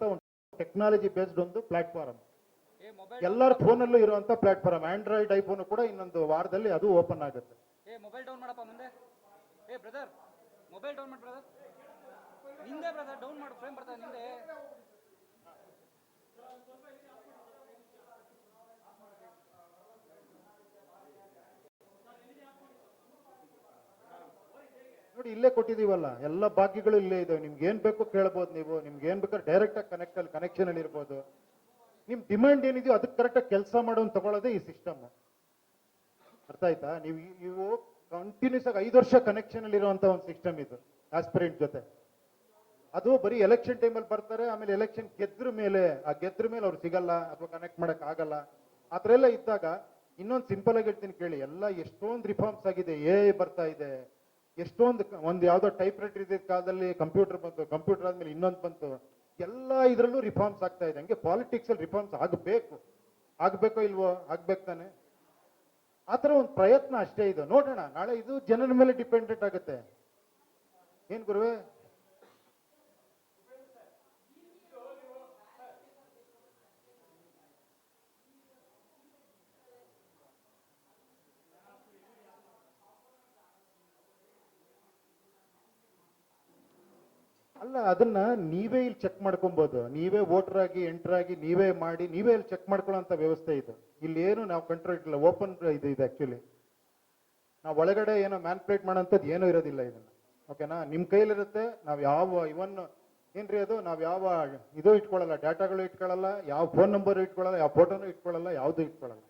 ಇರುವಂತ ಒಂದು technology based ಒಂದು ಪ್ಲಾಟ್ಫಾರ್ಮ್, ಎಲ್ಲರ ಫೋನಲ್ಲೂ ಇರುವಂತ ಪ್ಲಾಟ್ಫಾರ್ಮ್. ಆಂಡ್ರಾಯ್ಡ್ ಐಫೋನ್ ಕೂಡ ಇನ್ನೊಂದು ವಾರದಲ್ಲಿ ಅದು ಓಪನ್ ಆಗುತ್ತೆ. ಮೊಬೈಲ್ ಡೌನ್ ಮಾಡಪ್ಪ ಮುಂದೆ. ಬ್ರದರ್ ಮೊಬೈಲ್ ಡೌನ್ ಮಾಡಿ ಬ್ರದರ್, ನಿಂದೆ ಬ್ರದರ್ ಡೌನ್ ಮಾಡು, ಫ್ರೇಮ್ ಬರ್ತಾ ನಿಂದೆ. ನೋಡಿ ಇಲ್ಲೇ ಕೊಟ್ಟಿದೀವಲ್ಲ, ಎಲ್ಲ ಭಾಗ್ಯಗಳು ಇಲ್ಲೇ ಇದಾವೆ. ನಿಮ್ಗೆ ಏನ್ ಬೇಕು ಕೇಳ್ಬೋದು ನೀವು, ನಿಮ್ಗೆ ಏನ್ ಬೇಕಾದ್ರೆ ಡೈರೆಕ್ಟ್ ಆಗಿ ಕನೆಕ್ಷನ್ ಅಲ್ಲಿ ಇರ್ಬೋದು. ನಿಮ್ ಡಿಮ್ಯಾಂಡ್ ಏನಿದೆಯೋ ಅದಕ್ಕೆ ಕರೆಕ್ಟ್ ಆಗಿ ಕೆಲಸ ಮಾಡೋನ್ ತಗೊಳ್ಳೋದೇ ಈ ಸಿಸ್ಟಮ್. ಅರ್ಥ ಆಯ್ತಾ? ನೀವು ಕಂಟಿನ್ಯೂಸ್ ಆಗಿ 5 ವರ್ಷ ಕನೆಕ್ಷನ್ ಅಲ್ಲಿ ಇರುವಂತ ಒಂದು ಸಿಸ್ಟಮ್ ಇದು ಆಸ್ಪಿರೆಂಟ್ ಜೊತೆ. ಅದು ಬರೀ ಎಲೆಕ್ಷನ್ ಟೈಮಲ್ಲಿ ಬರ್ತಾರೆ, ಆಮೇಲೆ ಎಲೆಕ್ಷನ್ ಗೆದ್ರ ಮೇಲೆ ಅವ್ರು ಸಿಗಲ್ಲ ಅಥವಾ ಕನೆಕ್ಟ್ ಮಾಡಕ್ ಆಗಲ್ಲ. ಆ ಥರ ಎಲ್ಲ ಇದ್ದಾಗ ಇನ್ನೊಂದು ಸಿಂಪಲ್ ಆಗಿ ಹೇಳ್ತೀನಿ ಕೇಳಿ, ಎಲ್ಲ ಎಷ್ಟೊಂದು ರಿಫಾರ್ಮ್ಸ್ ಆಗಿದೆ. ಬರ್ತಾ ಇದೆ, ಎಷ್ಟೊಂದು ಒಂದು ಯಾವ್ದೋ ಟೈಪ್ ರೈಟರ್ ಇದ್ದ ಕಾಲದಲ್ಲಿ ಕಂಪ್ಯೂಟರ್ ಬಂತು, ಕಂಪ್ಯೂಟರ್ ಆದ್ಮೇಲೆ ಇನ್ನೊಂದು ಬಂತು. ಎಲ್ಲ ಇದರಲ್ಲೂ ರಿಫಾರ್ಮ್ಸ್ ಆಗ್ತಾ ಇದೆ. ಹಂಗೆ ಪಾಲಿಟಿಕ್ಸ್ ಅಲ್ಲಿ ರಿಫಾರ್ಮ್ಸ್ ಆಗ್ಬೇಕೋ ಇಲ್ವೋ? ಆಗ್ಬೇಕು ತಾನೆ. ಆತರ ಒಂದು ಪ್ರಯತ್ನ ಅಷ್ಟೇ ಇದು. ನೋಡೋಣ, ನಾಳೆ ಇದು ಜನರ ಮೇಲೆ ಡಿಪೆಂಡೆಂಟ್ ಆಗುತ್ತೆ. ಏನ್ ಗುರುವೆ? ಅಲ್ಲ, ಅದನ್ನ ನೀವೇ ಇಲ್ಲಿ ಚೆಕ್ ಮಾಡ್ಕೊಬಹುದು. ನೀವೇ ವೋಟರ್ ಆಗಿ ಎಂಟರ್ ಆಗಿ ನೀವೇ ಮಾಡಿ ನೀವೇ ಇಲ್ಲಿ ಚೆಕ್ ಮಾಡ್ಕೊಳ್ಳೋ ವ್ಯವಸ್ಥೆ ಇದು. ಇಲ್ಲಿ ಏನು ನಾವು ಕಂಟ್ರೋಲ್ ಇಟ್ಟಿಲ್ಲ, ಓಪನ್ ಇದು ಆಕ್ಚುಲಿ. ನಾವು ಒಳಗಡೆ ಏನೋ ಮ್ಯಾನ್ಪ್ಲೇಟ್ ಮಾಡೋಂಥದ್ದು ಏನೂ ಇರೋದಿಲ್ಲ ಇದನ್ನ. ಓಕೆನಾ? ನಿಮ್ ಕೈಲಿರುತ್ತೆ. ನಾವು ಯಾವ ಇವನ್ ಏನ್ರಿ ಅದು, ನಾವು ಯಾವ ಇದು ಇಟ್ಕೊಳ್ಳಲ್ಲ, ಡಾಟಾಗಳು ಇಟ್ಕೊಳ್ಳಲ್ಲ, ಯಾವ ಫೋನ್ ನಂಬರ್ ಇಟ್ಕೊಳ್ಳಲ್ಲ, ಯಾವ ಫೋಟೋನು ಇಟ್ಕೊಳ್ಳಲ್ಲ, ಯಾವುದು ಇಟ್ಕೊಳ್ಳಲ್ಲ.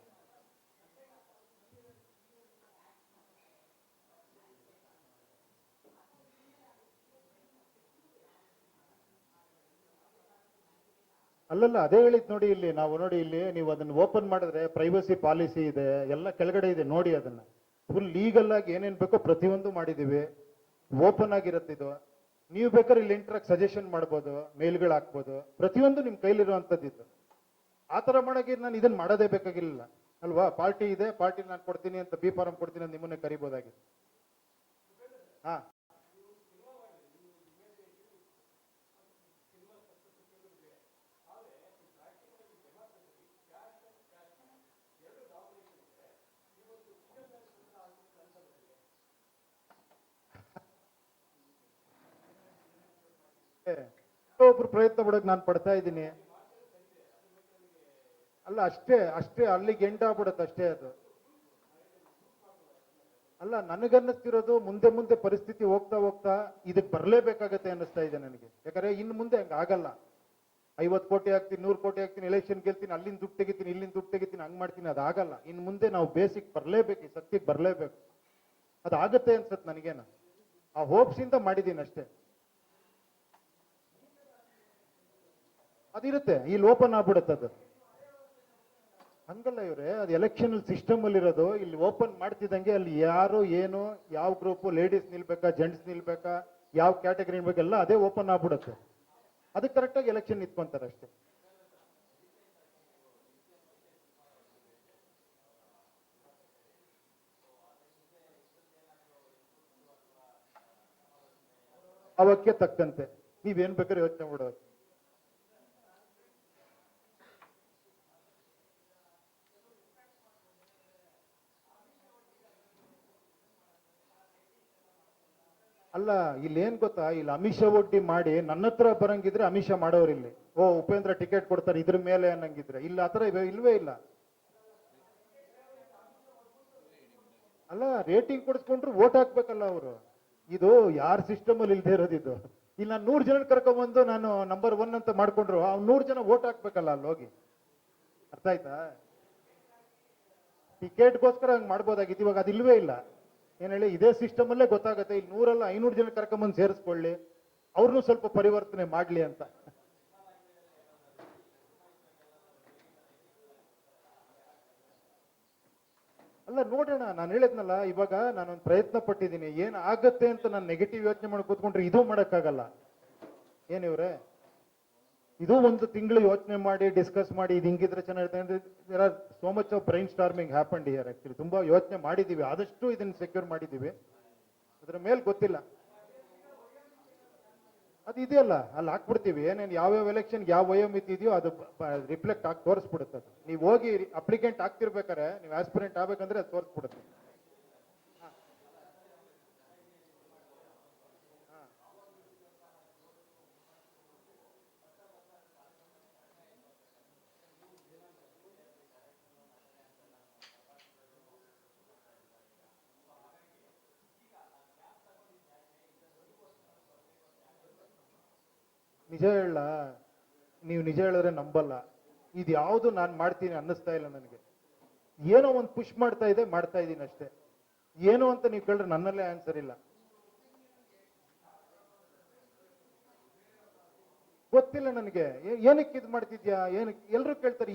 ಅಲ್ಲಲ್ಲ, ಅದೇ ಹೇಳಿದ್ ನೋಡಿ. ಇಲ್ಲಿ ನಾವು ನೋಡಿ, ಇಲ್ಲಿ ನೀವು ಅದನ್ನ ಓಪನ್ ಮಾಡಿದ್ರೆ ಪ್ರೈವಸಿ ಪಾಲಿಸಿ ಇದೆ, ಎಲ್ಲ ಕೆಳಗಡೆ ಇದೆ ನೋಡಿ. ಅದನ್ನ ಫುಲ್ ಲೀಗಲ್ ಆಗಿ ಏನೇನ್ ಬೇಕೋ ಪ್ರತಿಯೊಂದು ಮಾಡಿದೀವಿ. ಓಪನ್ ಆಗಿರುತ್ತೆ ಇದು. ನೀವು ಬೇಕಾದ್ರೆ ಇಲ್ಲಿ ಇಂಟ್ರಾಕ್ ಸಜೆಷನ್ ಮಾಡ್ಬೋದು, ಮೇಲ್ಗಳು ಹಾಕ್ಬೋದು, ಪ್ರತಿಯೊಂದು ನಿಮ್ ಕೈಲಿರುವಂತದ್ದು ಇದು. ಆತರ ಮಾಡಕ್ಕೆ ನಾನು ಇದನ್ನ ಮಾಡೋದೇ ಬೇಕಾಗಿಲ್ಲ ಅಲ್ವಾ? ಪಾರ್ಟಿ ಇದೆ, ಪಾರ್ಟಿ ನಾನು ಕೊಡ್ತೀನಿ ಅಂತ ಬಿ ಫಾರಂ ಕೊಡ್ತೀನಿ ಅಂತ ನಿಮ್ಮನ್ನೇ ಕರಿಬೋದಾಗಿದೆ. ಹಾ, ಒಬ್ರು ಪ್ರಯತ್ನ ಪಡೋಕೆ ನಾನು ಪಡ್ತಾ ಇದ್ದೀನಿ. ಅಲ್ಲ, ಅಷ್ಟೇ ಅಲ್ಲಿಗೆ ಎಂಡ್ ಆಗ್ಬಿಡುತ್ತೆ ಅಷ್ಟೇ ಅದು. ಅಲ್ಲ, ನನಗನ್ನಿಸ್ತಿರೋದು ಮುಂದೆ ಪರಿಸ್ಥಿತಿ ಹೋಗ್ತಾ ಇದಕ್ಕೆ ಬರಲೇಬೇಕಾಗತ್ತೆ ಅನ್ನಿಸ್ತಾ ಇದೆ ನನಗೆ. ಯಾಕಂದ್ರೆ ಇನ್ನು ಮುಂದೆ ಹಂಗ ಆಗಲ್ಲ. 50 ಕೋಟಿ ಹಾಕ್ತೀನಿ, 100 ಕೋಟಿ ಹಾಕ್ತೀನಿ, ಎಲೆಕ್ಷನ್ ಗೆಲ್ತೀನಿ, ಅಲ್ಲಿಂದ ದುಡ್ಡು ತೆಗಿತೀನಿ, ಇಲ್ಲಿಂದ ದುಡ್ಡು ತೆಗಿತೀನಿ, ಹಂಗ್ ಮಾಡ್ತೀನಿ. ಅದಾಗಲ್ಲ. ಇನ್ನು ಮುಂದೆ ನಾವು ಬೇಸಿಕ್ ಬರಲೇಬೇಕು, ಈ ಸತ್ಯಕ್ಕೆ ಬರಲೇಬೇಕು. ಅದಾಗತ್ತೆ ಅನ್ಸತ್ ನನಗೇನ. ಆ ಹೋಪ್ಸ್ ಇಂದ ಮಾಡಿದ್ದೀನಿ ಅಷ್ಟೇ. ಅದಿರುತ್ತೆ, ಇಲ್ಲಿ ಓಪನ್ ಆಗ್ಬಿಡುತ್ತೆ ಅದು. ಹಂಗಲ್ಲ ಇವ್ರೆ, ಅದು ಎಲೆಕ್ಷನ್ ಸಿಸ್ಟಮ್ ಅಲ್ಲಿ ಇರೋದು. ಇಲ್ಲಿ ಓಪನ್ ಮಾಡ್ತಿದ್ದಂಗೆ ಅಲ್ಲಿ ಯಾರು ಏನು, ಯಾವ ಗ್ರೂಪ್, ಲೇಡೀಸ್ ನಿಲ್ಬೇಕಾ, ಜೆಂಟ್ಸ್ ನಿಲ್ಬೇಕಾ, ಯಾವ ಕ್ಯಾಟಗರಿ ನಿಲ್ಬೇಕೆಲ್ಲ ಅದೇ ಓಪನ್ ಆಗ್ಬಿಡುತ್ತೆ. ಅದಕ್ಕೆ ಕರೆಕ್ಟಾಗಿ ಎಲೆಕ್ಷನ್ ನಿಂತ್ಕೊಂತಾರೆ ಅಷ್ಟೇ. ಅವಕ್ಕೆ ತಕ್ಕಂತೆ ನೀವೇನ್ ಬೇಕಾದ್ರೆ ಯೋಚನೆ ಮಾಡೋದು. ಅಲ್ಲ, ಇಲ್ಲಿ ಏನ್ ಗೊತ್ತಾ, ಇಲ್ಲಿ ಅಮಿಷ ಒಡ್ಡಿ ಮಾಡಿ ನನ್ನ ಹತ್ರ ಬರಂಗಿದ್ರೆ ಅಮಿಷ ಮಾಡೋರು ಇಲ್ಲಿ. ಉಪೇಂದ್ರ ಟಿಕೆಟ್ ಕೊಡ್ತಾರೆ ಇದ್ರ ಮೇಲೆ ಅನ್ನಂಗಿದ್ರೆ. ಇಲ್ಲ, ಆತರ ಇಲ್ವೇ ಇಲ್ಲ. ಅಲ್ಲ, ರೇಟಿಂಗ್ ಕೊಡಿಸ್ಕೊಂಡ್ರು ವೋಟ್ ಹಾಕ್ಬೇಕಲ್ಲ ಅವರು. ಇದು ಯಾರ ಸಿಸ್ಟಮ್ ಅಲ್ಲಿ ಇಲ್ದೇ ಇರೋದು ಇದು. ಇಲ್ಲಿ ನಾನು 100 ಜನ ಕರ್ಕೊಂಡ್ಬಂದು ನಾನು ನಂಬರ್ 1 ಅಂತ ಮಾಡ್ಕೊಂಡ್ರು, 100 ಜನ ವೋಟ್ ಹಾಕ್ಬೇಕಲ್ಲ ಅಲ್ಲಿ ಹೋಗಿ. ಅರ್ಥ ಆಯ್ತಾ? ಟಿಕೆಟ್ಗೋಸ್ಕರ ಹಂಗ್ ಮಾಡ್ಬೋದಾಗಿತ್ತು. ಇವಾಗ ಅದು ಇಲ್ವೇ ಇಲ್ಲ. ಏನ್ ಹೇಳಿ, ಇದೇ ಸಿಸ್ಟಮ್ ಅಲ್ಲೇ ಗೊತ್ತಾಗುತ್ತೆ. ಇಲ್ಲಿ 100 ಅಲ್ಲ 500 ಜನ ಕರ್ಕೊಂಬಂದು ಸೇರಿಸ್ಕೊಳ್ಳಿ, ಅವ್ರನ್ನೂ ಸ್ವಲ್ಪ ಪರಿವರ್ತನೆ ಮಾಡ್ಲಿ ಅಂತ. ಅಲ್ಲ, ನೋಡೋಣ. ನಾನು ಹೇಳಿದ್ನಲ್ಲ, ಇವಾಗ ನಾನೊಂದು ಪ್ರಯತ್ನ ಪಟ್ಟಿದ್ದೀನಿ. ಏನ್ ಆಗತ್ತೆ ಅಂತ ನಾನು ನೆಗೆಟಿವ್ ಯೋಚನೆ ಮಾಡಿ ಕೂತ್ಕೊಂಡ್ರೆ ಇದು ಮಾಡಕ್ಕಾಗಲ್ಲ. ಏನಿವ್ರೆ, ಇದು ಒಂದು ತಿಂಗಳು ಯೋಚನೆ ಮಾಡಿ ಡಿಸ್ಕಸ್ ಮಾಡಿ ಇದು ಹಿಂಗಿದ್ರೆ ಚೆನ್ನಾಗಿರುತ್ತೆ. So much of brain storming happened here actually. ತುಂಬಾ ಯೋಚನೆ ಮಾಡಿದೀವಿ, ಆದಷ್ಟು ಇದನ್ನ ಸೆಕ್ಯೂರ್ ಮಾಡಿದೀವಿ. ಅದ್ರ ಮೇಲೆ ಗೊತ್ತಿಲ್ಲ. ಅದು ಇದೆಯಲ್ಲ ಅಲ್ಲಿ ಹಾಕ್ಬಿಡ್ತೀವಿ, ಏನೇನು ಯಾವ್ಯಾವ ಎಲೆಕ್ಷನ್ ಯಾವ ವಯೋಮಿತಿ ಇದೆಯೋ ಅದು ರಿಫ್ಲೆಕ್ಟ್ ಆಗಿ ತೋರಿಸ್ಬಿಡುತ್ತೆ ಅದು. ನೀವು ಹೋಗಿ ಅಪ್ಲಿಕೆಂಟ್ ಆಗ್ತಿರ್ಬೇಕಾರೆ ನೀವು ಆಸ್ಪಿರೆಂಟ್ ಆಗ್ಬೇಕಂದ್ರೆ ಅದು ತೋರಿಸ್ಬಿಡುತ್ತೆ. ನಿಜ ಹೇಳ, ನೀವು ನಿಜ ಹೇಳಿದ್ರೆ ನಂಬಲ್ಲ. ಇದು ಯಾವುದು ನಾನು ಮಾಡ್ತೀನಿ ಅನ್ನಿಸ್ತಾ ಇಲ್ಲ ನನಗೆ. ಏನೋ ಒಂದು ಪುಷ್ ಮಾಡ್ತಾ ಇದ್ದೀನಿ ಅಷ್ಟೇ. ಏನೋ ಅಂತ ನೀವು ಕೇಳಿದ್ರೆ ನನ್ನಲ್ಲೇ ಆನ್ಸರ್ ಇಲ್ಲ. ಗೊತ್ತಿಲ್ಲ ನನಗೆ ಏನಕ್ಕೆ ಇದು ಮಾಡ್ತಿದ್ಯಾ, ಏನಕ್ಕೆ ಎಲ್ಲರೂ ಕೇಳ್ತಾರೆ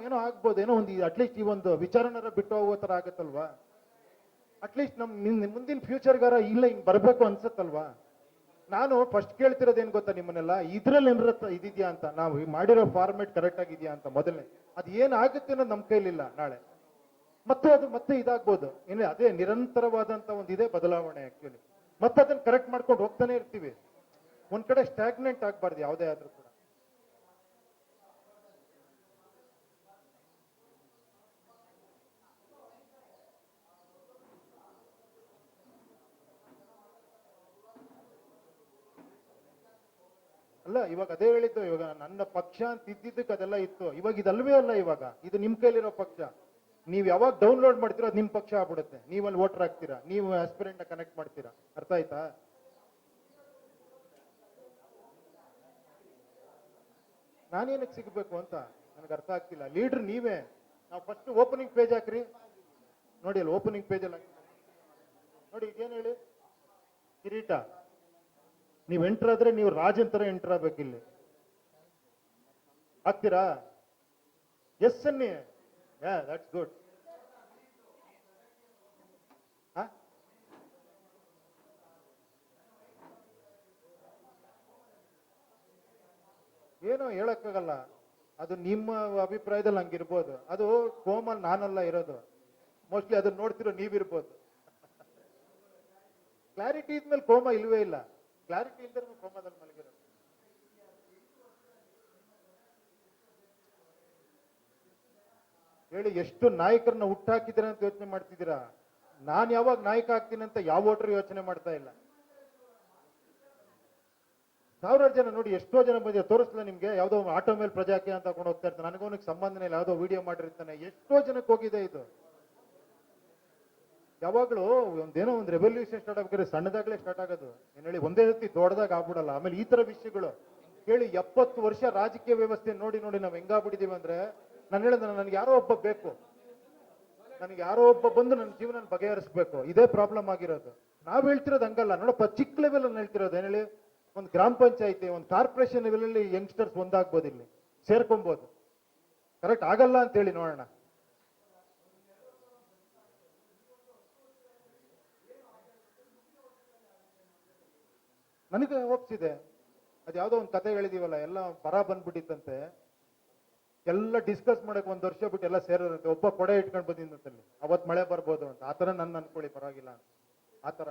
ಏನೋ ಆಗ್ಬೋದು, ಏನೋ ಒಂದು ಅಟ್ಲೀಸ್ಟ್ ಈ ಒಂದು ವಿಚಾರಣರ ಬಿಟ್ಟು ಹೋಗೋ ಥರ ಆಗತ್ತಲ್ವಾ. ಅಟ್ಲೀಸ್ಟ್ ಮುಂದಿನ ಫ್ಯೂಚರ್ಗಾರ ಇಲ್ಲ ಹಿಂಗೆ ಬರಬೇಕು ಅನ್ಸತ್ತಲ್ವಾ. ನಾನು ಫಸ್ಟ್ ಕೇಳ್ತಿರೋದೇನು ಗೊತ್ತಾ ನಿಮ್ಮನ್ನೆಲ್ಲ, ಇದ್ರಲ್ಲಿ ಏನಾರ ಇದಿದ್ಯಾ ಅಂತ, ನಾವು ಮಾಡಿರೋ ಫಾರ್ಮೇಟ್ ಕರೆಕ್ಟ್ ಆಗಿದೆಯಾ ಅಂತ ಮೊದಲನೇ. ಅದು ಏನಾಗುತ್ತೆ ಅನ್ನೋದು ನಮ್ಮ ಕೈಲಿಲ್ಲ. ನಾಳೆ ಮತ್ತೆ ಇದಾಗ್ಬೋದು. ಏನೇ ಅದೇ ನಿರಂತರವಾದಂತ ಒಂದು ಇದೇ ಬದಲಾವಣೆ ಆಕ್ಚುಲಿ. ಮತ್ತೆ ಅದನ್ನ ಕರೆಕ್ಟ್ ಮಾಡ್ಕೊಂಡು ಹೋಗ್ತಾನೆ ಇರ್ತೀವಿ. ಒಂದ್ ಕಡೆ ಸ್ಟಾಗ್ನೆಂಟ್ ಆಗ್ಬಾರ್ದು ಯಾವುದೇ ಆದ್ರೂ ಕೂಡ. ಅಲ್ಲ ಇವಾಗ ಅದೇ ಹೇಳಿದ್ದು, ಇವಾಗ ನನ್ನ ಪಕ್ಷ ಅಂತ ಇದ್ದಿದ್ದಕ್ಕೆ ಅದೆಲ್ಲ ಇತ್ತು. ಇವಾಗ ಇದಲ್ವೇ ಅಲ್ಲ, ಇವಾಗ ಇದು ನಿಮ್ ಕೈಲಿರೋ ಪಕ್ಷ. ನೀವು ಯಾವಾಗ ಡೌನ್ಲೋಡ್ ಮಾಡ್ತೀರೋ ಅದು ನಿಮ್ ಪಕ್ಷ ಆಗ್ಬಿಡುತ್ತೆ. ನೀವಲ್ಲಿ ವೋಟರ್ ಆಗ್ತೀರಾ, ನೀವು ಆಸ್ಪಿರೆಂಟ್ ನ ಕನೆಕ್ಟ್ ಮಾಡ್ತೀರಾ. ಅರ್ಥ ಆಯ್ತಾ? ನಾನೇನಕ್ಕೆ ಸಿಗ್ಬೇಕು ಅಂತ ನನಗೆ ಅರ್ಥ ಆಗ್ತಿಲ್ಲ. ಲೀಡರ್ ನೀವೇ. ನಾವು ಫಸ್ಟ್ ಓಪನಿಂಗ್ ಪೇಜ್ ಹಾಕ್ರಿ ನೋಡಿ, ಅಲ್ಲಿ ಓಪನಿಂಗ್ ಪೇಜ್ ಅಲ್ಲಿ ನೋಡಿ. ಇದೇನು ಹೇಳಿ, ಕಿರೀಟ. ನೀವು ಎಂಟರ್ ಆದ್ರೆ ನೀವು ರಾಜನ್ ತರ ಎಂಟರ್ ಆಗ್ಬೇಕು. ಇಲ್ಲಿ ಆಗ್ತೀರಾ? ಎಸ್ ಅನ್ನಿ. That's good. ಏನೋ ಹೇಳಕ್ಕಾಗಲ್ಲ, ಅದು ನಿಮ್ಮ ಅಭಿಪ್ರಾಯದಲ್ಲಿ ಹಂಗಿರ್ಬೋದು. ಅದು ಕೋಮಲ್ ನಾನಲ್ಲ ಇರೋದು, ಮೋಸ್ಟ್ಲಿ ಅದನ್ನ ನೋಡ್ತಿರೋ ನೀವಿರ್ಬೋದು. ಕ್ಲಾರಿಟಿ ಇದ್ಮೇಲೆ ಕೋಮ ಇಲ್ವೇ ಇಲ್ಲ. ಕ್ಲಾರಿಟಿ ಇಲ್ದೇ ಕೋಮದಲ್ಲಿ ಮಲಗಿರೋದು. ಹೇಳಿ, ಎಷ್ಟು ನಾಯಕರನ್ನ ಹುಟ್ಟಾಕಿದ್ದೀರಾ ಅಂತ ಯೋಚನೆ ಮಾಡ್ತಿದ್ದೀರಾ? ನಾನು ಯಾವಾಗ ನಾಯಕ ಆಗ್ತೀನಿ ಅಂತ ಯಾವ ವೋಟರ್ ಯೋಚನೆ ಮಾಡ್ತಾ ಇಲ್ಲ. ಸಾವಿರಾರು ಜನ ನೋಡಿ, ಎಷ್ಟೋ ಜನ ಬಂದಿದೆ. ತೋರಿಸ್ಲ ನಿಮ್ಗೆ, ಯಾವ್ದೋ ಆಟೋ ಮೇಲೆ ಪ್ರಜಾಕೀಯ ಅಂತ ತಗೊಂಡು ಹೋಗ್ತಾ ಇರ್ತಾನೆ. ನನಗೋನಕ್ಕೆ ಸಂಬಂಧನೇ ಇಲ್ಲ, ಯಾವ್ದೋ ವಿಡಿಯೋ ಮಾಡಿರ್ತಾನೆ. ಎಷ್ಟೋ ಜನಕ್ಕೆ ಹೋಗಿದೆ ಇದು. ಯಾವಾಗ್ಲೂ ಒಂದೇನೋ ಒಂದು ರೆವಲ್ಯೂಷನ್ ಸ್ಟಾರ್ಟ್ ಆಗ್ಬೇಕಾದ್ರೆ ಸಣ್ಣದಾಗ್ಲೇ ಸ್ಟಾರ್ಟ್ ಆಗೋದು. ಏನ್ ಹೇಳಿ, ಒಂದೇ ರೀತಿ ದೊಡ್ಡದಾಗ ಆಗ್ಬಿಡಲ್ಲ. ಆಮೇಲೆ ಈ ತರ ವಿಷಯಗಳು ಕೇಳಿ 70 ವರ್ಷ ರಾಜಕೀಯ ವ್ಯವಸ್ಥೆ ನೋಡಿ ನೋಡಿ ನಾವು ಹೆಂಗಾಗ್ಬಿಟ್ಟಿದೀವಿ ಅಂದ್ರೆ, ನಾನು ಹೇಳಿದ ನನಗೆ ಯಾರೋ ಒಬ್ಬ ಬೇಕು, ನನಗೆ ಯಾರೋ ಒಬ್ಬ ಬಂದು ನನ್ನ ಜೀವನ ಬಗೆಹರಿಸ್ಬೇಕು. ಇದೇ ಪ್ರಾಬ್ಲಮ್ ಆಗಿರೋದು. ನಾವ್ ಹೇಳ್ತಿರೋದು ಹಂಗಲ್ಲ ನೋಡಪ್ಪ, ಚಿಕ್ಕ ಲೆವೆಲ್ ಅಲ್ಲಿ ಹೇಳ್ತಿರೋದು. ಏನ್ ಹೇಳಿ, ಒಂದು ಗ್ರಾಮ ಪಂಚಾಯತಿ, ಒಂದು ಕಾರ್ಪೊರೇಷನ್ ಲೆವೆಲ್ ಅಲ್ಲಿ ಯಂಗ್ಸ್ಟರ್ಸ್ ಒಂದಾಗ್ಬೋದು, ಇಲ್ಲಿ ಸೇರ್ಕೊಬಹುದು. ಕರೆಕ್ಟ್ ಆಗಲ್ಲ ಅಂತ ಹೇಳಿ ನೋಡೋಣ. ನನಗೆ ಒಪ್ಸಿದೆ. ಅದು ಯಾವ್ದೋ ಒಂದು ಕತೆ ಹೇಳಿದೀವಲ್ಲ, ಎಲ್ಲ ಬರ ಬಂದ್ಬಿಟ್ಟಿತ್ತಂತೆ. ಎಲ್ಲ ಡಿಸ್ಕಸ್ ಮಾಡಕ್ 1 ವರ್ಷ ಬಿಟ್ಟು ಎಲ್ಲ ಸೇರೋದಂತೆ. ಒಬ್ಬ ಕೊಡೆ ಇಟ್ಕೊಂಡು ಬಂದಿದ್ದಂತಲ್ಲಿ, ಅವತ್ ಮಳೆ ಬರ್ಬೋದು ಅಂತ. ಆತರ ನನ್ನ ಅನ್ಕೊಳ್ಳಿ, ಪರವಾಗಿಲ್ಲ ಅಂತ. ಆತರ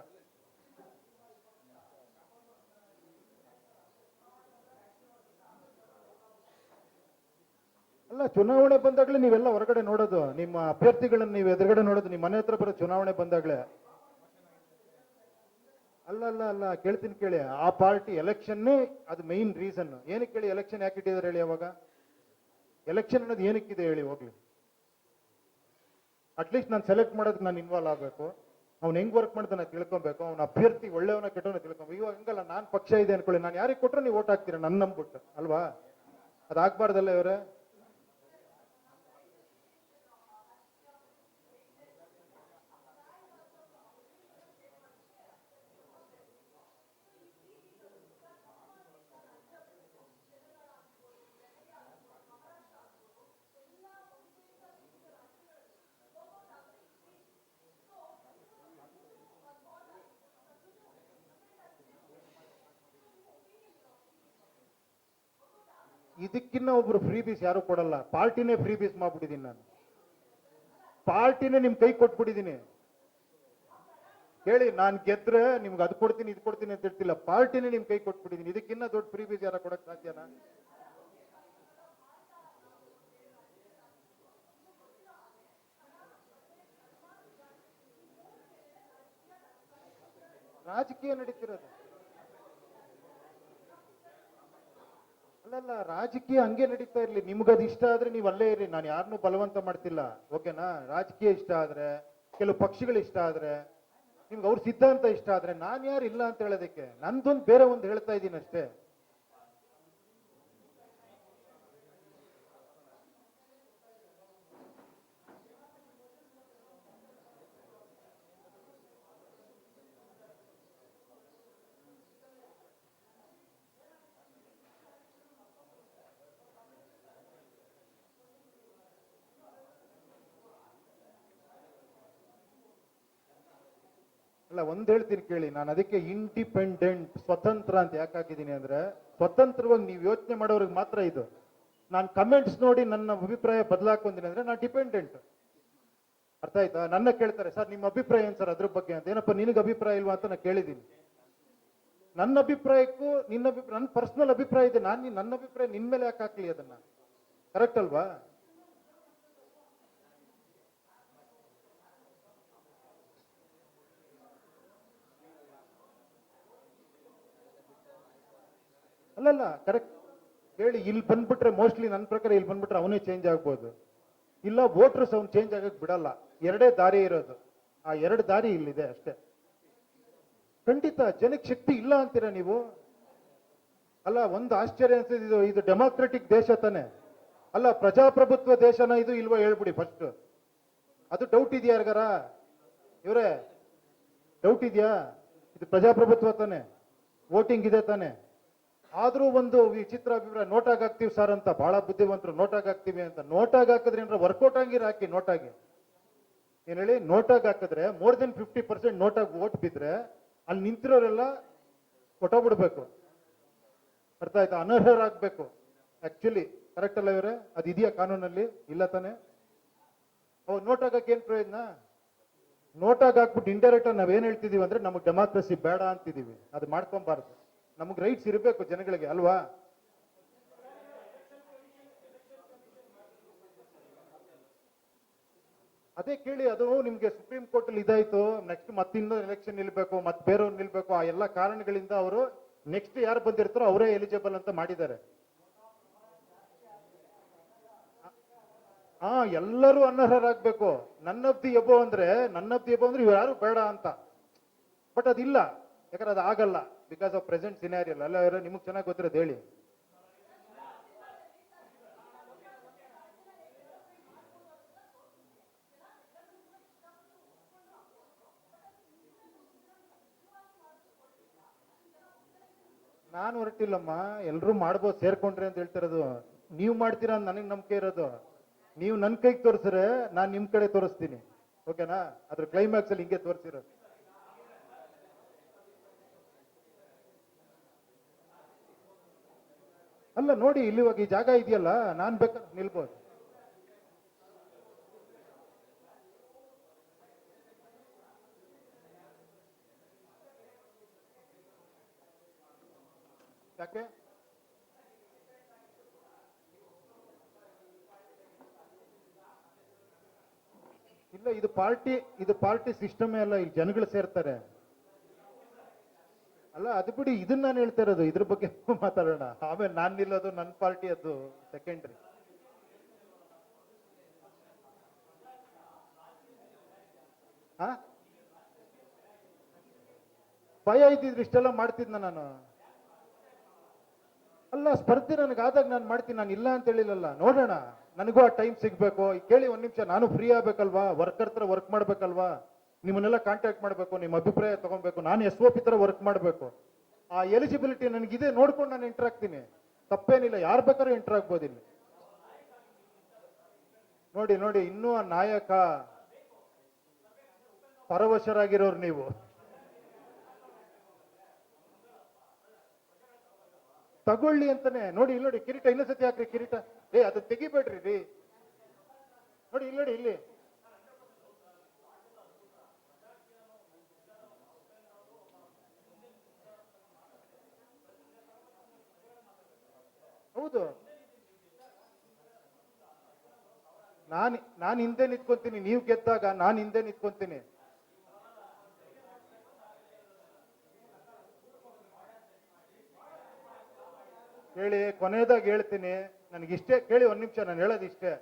ಅಲ್ಲ, ಚುನಾವಣೆ ಬಂದಾಗ್ಲೇ ನೀವೆಲ್ಲ ಹೊರಗಡೆ ನೋಡೋದು, ನಿಮ್ಮ ಅಭ್ಯರ್ಥಿಗಳನ್ನ ನೀವು ಎದುರುಗಡೆ ನೋಡೋದು. ನಿಮ್ಮ ಮನೆ ಹತ್ರ ಬರೋ ಚುನಾವಣೆ ಬಂದಾಗ್ಲೇ. ಅಲ್ಲ ಅಲ್ಲ ಅಲ್ಲ, ಕೇಳ್ತೀನಿ ಕೇಳಿ. ಆ ಪಾರ್ಟಿ ಎಲೆಕ್ಷನ್ನೇ ಅದು ಮೈನ್ ರೀಸನ್. ಏನಕ್ಕೆ ಹೇಳಿ ಎಲೆಕ್ಷನ್ ಯಾಕೆ ಇಟ್ಟಿದ್ದಾರೆ ಹೇಳಿ? ಅವಾಗ ಎಲೆಕ್ಷನ್ ಅನ್ನೋದು ಏನಕ್ಕಿದೆ ಹೇಳಿ ಹೋಗ್ಲಿ? ಅಟ್ಲೀಸ್ಟ್ ನಾನು ಸೆಲೆಕ್ಟ್ ಮಾಡೋದಕ್ಕೆ ನಾನು ಇನ್ವಾಲ್ವ್ ಆಗಬೇಕು. ಅವ್ನು ಹೆಂಗ್ ವರ್ಕ್ ಮಾಡ್ತಾನೆ ತಿಳ್ಕೊಬೇಕು. ಅವ್ನ ಅಭ್ಯರ್ಥಿ ಒಳ್ಳೆಯವನ ಕೆಟ್ಟವನ ತಿಳ್ಕೊಬೇಕು. ಇವಾಗ ಹಂಗಲ್ಲ, ನಾನು ಪಕ್ಷ ಇದೆ ಅನ್ಕೊಳ್ಳಿ, ನಾನು ಯಾರಿಗೆ ಕೊಟ್ಟರೆ ನೀವು ಓಟ್ ಹಾಕ್ತೀರಾ ನನ್ನ ನಂಬಿಟ್ಟು ಅಲ್ವಾ? ಅದಾಗಬಾರ್ದಲ್ಲ ಇವರೇ? ಇದಕ್ಕಿನ್ನ ಒಬ್ರು ಫ್ರೀ ಬೀಸ್ ಯಾರು ಕೊಡಲ್ಲ. ಪಾರ್ಟಿನೇ ಫ್ರೀ ಬೀಸ್ ಮಾಡ್ಬಿಟ್ಟಿದ್ದೀನಿ ನಾನು. ಪಾರ್ಟಿನೇ ನಿಮ್ ಕೈ ಕೊಟ್ಬಿಟ್ಟಿದ್ದೀನಿ. ಕೇಳಿ, ನಾನು ಗೆದ್ರೆ ನಿಮ್ಗೆ ಅದು ಕೊಡ್ತೀನಿ ಇದು ಕೊಡ್ತೀನಿ ಅಂತ ಹೇಳ್ತಿಲ್ಲ, ಪಾರ್ಟಿನೇ ನಿಮ್ ಕೈ ಕೊಟ್ಬಿಟ್ಟಿದ್ದೀನಿ. ಇದಕ್ಕಿನ್ನ ದೊಡ್ಡ ಫ್ರೀ ಬೀಜ ಯಾರ ಕೊಡಕ್ ಸಾಧ್ಯನಾ? ರಾಜಕೀಯ ನಡೀತಿರೋದು ಅಲ್ಲಲ್ಲ, ರಾಜಕೀಯ ಹಂಗೆ ನಡೀತಾ ಇರ್ಲಿ. ನಿಮ್ಗದು ಇಷ್ಟ ಆದ್ರೆ ನೀವು ಅಲ್ಲೇ ಇರಿ, ನಾನು ಯಾರನ್ನೂ ಬಲವಂತ ಮಾಡ್ತಿಲ್ಲ, ಓಕೆನಾ? ರಾಜಕೀಯ ಇಷ್ಟ ಆದ್ರೆ, ಕೆಲವು ಪಕ್ಷಗಳು ಇಷ್ಟ ಆದ್ರೆ, ನಿಮ್ಗೆ ಅವ್ರ ಸಿದ್ಧಾಂತ ಇಷ್ಟ ಆದ್ರೆ, ನಾನು ಯಾರು ಇಲ್ಲ ಅಂತ ಹೇಳೋದಕ್ಕೆ? ನಂದೊಂದು ಬೇರೆ ಒಂದು ಹೇಳ್ತಾ ಇದ್ದೀನಿ ಅಷ್ಟೇ. ಅಲ್ಲ, ಒಂದ್ ಹೇಳ್ತೀನಿ ಕೇಳಿ, ನಾನು ಅದಕ್ಕೆ ಇಂಡಿಪೆಂಡೆಂಟ್, ಸ್ವತಂತ್ರ ಅಂತ ಯಾಕೆ ಹಾಕಿದ್ದೀನಿ ಅಂದ್ರೆ, ಸ್ವತಂತ್ರವಾಗಿ ನೀವು ಯೋಚನೆ ಮಾಡೋರಿಗೆ ಮಾತ್ರ ಇದು. ನಾನು ಕಮೆಂಟ್ಸ್ ನೋಡಿ ನನ್ನ ಅಭಿಪ್ರಾಯ ಬದಲಾಕೊಂತೀನಿ ಅಂದ್ರೆ ನಾನು ಡಿಪೆಂಡೆಂಟ್. ಅರ್ಥ ಆಯ್ತಾ? ನನ್ನ ಕೇಳ್ತಾರೆ, ಸರ್ ನಿಮ್ಮ ಅಭಿಪ್ರಾಯ ಏನ್ ಸರ್ ಅದ್ರ ಬಗ್ಗೆ ಅಂತ. ಏನಪ್ಪ ನಿನಗೆ ಅಭಿಪ್ರಾಯ ಇಲ್ವಾ ಅಂತ ನಾನು ಕೇಳಿದ್ದೀನಿ. ನನ್ನ ಅಭಿಪ್ರಾಯಕ್ಕೂ ನನ್ನ ಪರ್ಸನಲ್ ಅಭಿಪ್ರಾಯ ಇದೆ. ನಾನು ನನ್ನ ಅಭಿಪ್ರಾಯ ನಿನ್ ಮೇಲೆ ಯಾಕೆ ಹಾಕ್ಲಿ? ಅದನ್ನ ಕರೆಕ್ಟ್ ಅಲ್ವಾ? ಅಲ್ಲಲ್ಲ, ಕರೆಕ್ಟ್ ಹೇಳಿ. ಇಲ್ಲಿ ಬಂದ್ಬಿಟ್ರೆ ಮೋಸ್ಟ್ಲಿ ನನ್ನ ಪ್ರಕಾರ ಇಲ್ಲಿ ಬಂದ್ಬಿಟ್ರೆ ಅವನೇ ಚೇಂಜ್ ಆಗ್ಬೋದು, ಇಲ್ಲ ವೋಟರ್ಸ್ ಅವ್ನು ಚೇಂಜ್ ಆಗಕ್ ಬಿಡಲ್ಲ. ಎರಡೇ ದಾರಿ ಇರೋದು, ಆ ಎರಡು ದಾರಿ ಇಲ್ಲಿದೆ ಅಷ್ಟೇ. ಖಂಡಿತ ಜನಕ್ಕೆ ಶಕ್ತಿ ಇಲ್ಲ ಅಂತೀರಾ ನೀವು? ಅಲ್ಲ, ಒಂದು ಆಶ್ಚರ್ಯ ಅನ್ಸಿದ್ದು, ಇದು ಡೆಮಾಕ್ರೆಟಿಕ್ ದೇಶ ತಾನೆ? ಅಲ್ಲ, ಪ್ರಜಾಪ್ರಭುತ್ವ ದೇಶನ ಇದು ಇಲ್ವಾ ಹೇಳ್ಬಿಡಿ ಫಸ್ಟ್. ಅದು ಡೌಟ್ ಇದೆಯಾ ಯಾರಿಗಾರ? ಇವರೇ ಡೌಟ್ ಇದೆಯಾ? ಇದು ಪ್ರಜಾಪ್ರಭುತ್ವ ತಾನೆ? ವೋಟಿಂಗ್ ಇದೆ ತಾನೆ? ಆದ್ರೂ ಒಂದು ವಿಚಿತ್ರ ಅಭಿಪ್ರಾಯ, ನೋಟಾಗಿ ಹಾಕ್ತಿವಿ ಸರ್ ಅಂತ. ಬಹಳ ಬುದ್ಧಿವಂತರು, ನೋಟಾಗಿ ಹಾಕ್ತಿವಿ ಅಂತ. ನೋಟಾಗಿ ಹಾಕಿದ್ರೆ ಏನಾರ ವರ್ಕೌಟ್ ಆಗಿರ ಹಾಕಿ. ನೋಟಾಗಿ ಏನ್ ಹೇಳಿ? ನೋಟಾಗಿ ಹಾಕಿದ್ರೆ ಮೋರ್ ದೆನ್ 50% ನೋಟಾಗಿ ವೋಟ್ ಬಿದ್ರೆ ಅಲ್ಲಿ ನಿಂತಿರೋರೆಲ್ಲ ಕೊಟ್ಟೋಗ್ಬಿಡ್ಬೇಕು. ಅರ್ಥ ಆಯ್ತಾ? ಅನರ್ಹರಾಗಬೇಕು ಆಕ್ಚುಲಿ. ಕರೆಕ್ಟ್ ಅಲ್ಲ ಇವರೇ? ಅದು ಇದೆಯಾ ಕಾನೂನಲ್ಲಿ? ಇಲ್ಲ ತಾನೆ? ಅವ್ ನೋಟ್ ಹಾಕಕ್ಕೆ ಏನ್ ಪ್ರಯೋಜನ? ನೋಟಾಗಿ ಹಾಕ್ಬಿಟ್ಟು ಇಂಡೈರೆಕ್ಟ್ ನಾವೇನ್ ಹೇಳ್ತಿದೀವಿ ಅಂದ್ರೆ ನಮಗೆ ಡೆಮಾಕ್ರಸಿ ಬೇಡ ಅಂತಿದೀವಿ. ಅದು ಮಾಡ್ಕೊಬಾರ್ದು. ನಮಗೆ ರೈಟ್ಸ್ ಇರಬೇಕು ಜನಗಳಿಗೆ, ಅಲ್ವಾ? ಅದೇ ಕೇಳಿ, ಅದು ನಿಮ್ಗೆ ಸುಪ್ರೀಂ ಕೋರ್ಟ್ ಅಲ್ಲಿ ಇದಾಯ್ತು, ನೆಕ್ಸ್ಟ್ ಮತ್ತಿಂದ ಎಲೆಕ್ಷನ್ ನಿಲ್ಬೇಕು, ಮತ್ತೆ ಬೇರೆಯವ್ರು ನಿಲ್ಬೇಕು, ಆ ಎಲ್ಲ ಕಾರಣಗಳಿಂದ ಅವರು ನೆಕ್ಸ್ಟ್ ಯಾರು ಬಂದಿರ್ತಾರೋ ಅವರೇ ಎಲಿಜಿಬಲ್ ಅಂತ ಮಾಡಿದ್ದಾರೆ. ಎಲ್ಲರೂ ಅನರ್ಹರಾಗಬೇಕು. ನನ್ನಬ್ದಿ ಎಬೋ ಅಂದ್ರೆ ಇವ್ರು ಯಾರು ಬೇಡ ಅಂತ. ಬಟ್ ಅದಿಲ್ಲ, ಯಾಕಂದ್ರೆ ಅದು ಆಗಲ್ಲ, ಬಿಕಾಸ್ ಆಫ್ ಪ್ರೆಸೆಂಟ್ ಸಿನಾರಿಯಲ್. ಅಲ್ಲ, ನಿಮಗೆ ಚೆನ್ನಾಗಿ ಗೊತ್ತಿರೋದು ಹೇಳಿ. ನಾನು ಹೊರಟಿಲ್ಲಮ್ಮ, ಎಲ್ರು ಮಾಡ್ಬೋದು ಸೇರ್ಕೊಂಡ್ರಿ ಅಂತ ಹೇಳ್ತಿರೋದು. ನೀವು ಮಾಡ್ತೀರಾ ಅಂತ ನನಗೆ ನಂಬಿಕೆ ಇರೋದು. ನೀವು ನನ್ನ ಕೈಗೆ ತೋರಿಸ್ರೆ ನಾನು ನಿಮ್ ಕಡೆ ತೋರಿಸ್ತೀನಿ, ಓಕೆನಾ? ಅದ್ರ ಕ್ಲೈಮ್ಯಾಕ್ಸ್ ಅಲ್ಲಿ ಹಿಂಗೆ ತೋರಿಸಿರೋದು. ಅಲ್ಲ ನೋಡಿ, ಇಲ್ಲಿವಾಗ ಈ ಜಾಗ ಇದೆಯಲ್ಲ, ನಾನ್ ಬೇಕಾದ್ರೆ ನಿಲ್ಬೋದು. ಯಾಕೆ? ಇಲ್ಲ, ಇದು ಪಾರ್ಟಿ ಸಿಸ್ಟಮೇ ಅಲ್ಲ, ಇಲ್ಲಿ ಜನಗಳು ಸೇರ್ತಾರೆ. ಅಲ್ಲ, ಅದು ಬಿಡಿ, ಇದನ್ನ ನಾನು ಹೇಳ್ತಾ ಇರೋದು. ಇದ್ರ ಬಗ್ಗೆ ಮಾತಾಡೋಣ ಆಮೇಲೆ. ನಾನ್ ನಿಲ್ಲೋದು ನನ್ನ ಪಾರ್ಟಿ, ಅದು ಸೆಕೆಂಡ್ರಿ. ಭಯ ಇದ್ದಿದ್ರೆ ಇಷ್ಟೆಲ್ಲ ಮಾಡ್ತಿದ್ನ ನಾನು? ಅಲ್ಲ, ಸ್ಪರ್ಧೆ ನನಗಾದಾಗ ನಾನು ಮಾಡ್ತೀನಿ, ನಾನು ಇಲ್ಲ ಅಂತ ಹೇಳಿಲ್ಲಲ್ಲ. ನೋಡೋಣ, ನನಗೂ ಆ ಟೈಮ್ ಸಿಗ್ಬೇಕು. ಕೇಳಿ ಒಂದ್ ನಿಮಿಷ, ನಾನು ಫ್ರೀ ಆಗ್ಬೇಕಲ್ವಾ? ವರ್ಕರ್ ತರ ವರ್ಕ್ ಮಾಡ್ಬೇಕಲ್ವಾ? ನಿಮ್ಮನ್ನೆಲ್ಲ ಕಾಂಟ್ಯಾಕ್ಟ್ ಮಾಡ್ಬೇಕು, ನಿಮ್ಮ ಅಭಿಪ್ರಾಯ ತಗೊಬೇಕು, ನಾನು SOP ತರ ವರ್ಕ್ ಮಾಡ್ಬೇಕು. ಆ ಎಲಿಜಿಬಿಲಿಟಿ ನನಗಿದೆ, ನೋಡ್ಕೊಂಡು ನಾನು ಎಂಟರ್ ಆಗ್ತೀನಿ, ತಪ್ಪೇನಿಲ್ಲ. ಯಾರು ಬೇಕಾದ್ರೂ ಎಂಟರ್ ಆಗ್ಬೋದು ಇಲ್ಲಿ. ನೋಡಿ, ಇನ್ನೂ ಆ ನಾಯಕ ಪರವಶರಾಗಿರೋರು ನೀವು. ತಗೊಳ್ಳಿ ಅಂತಾನೆ. ನೋಡಿ, ಕಿರೀಟ ಇನ್ನೊಂದ್ಸತಿ ಹಾಕ್ರಿ, ಕಿರೀಟ. ಅದು ತೆಗಿಬೇಡ್ರಿ ರೀ. ನೋಡಿ, ಇಲ್ಲಿ. ಹೌದು, ನಾನು ಹಿಂದೆ ನಿಂತ್ಕೊಂತೀನಿ, ನೀವು ಗೆದ್ದಾಗ ನಾನು ಹಿಂದೆ ನಿಂತ್ಕೊಂತೀನಿ. ಹೇಳಿ, ಕೊನೆಯದಾಗಿ ಹೇಳ್ತೀನಿ, ನನಗಿಷ್ಟೇ ಕೇಳಿ, ಒಂದ್ ನಿಮಿಷ ನಾನು ಹೇಳೋದು ಇಷ್ಟೇ.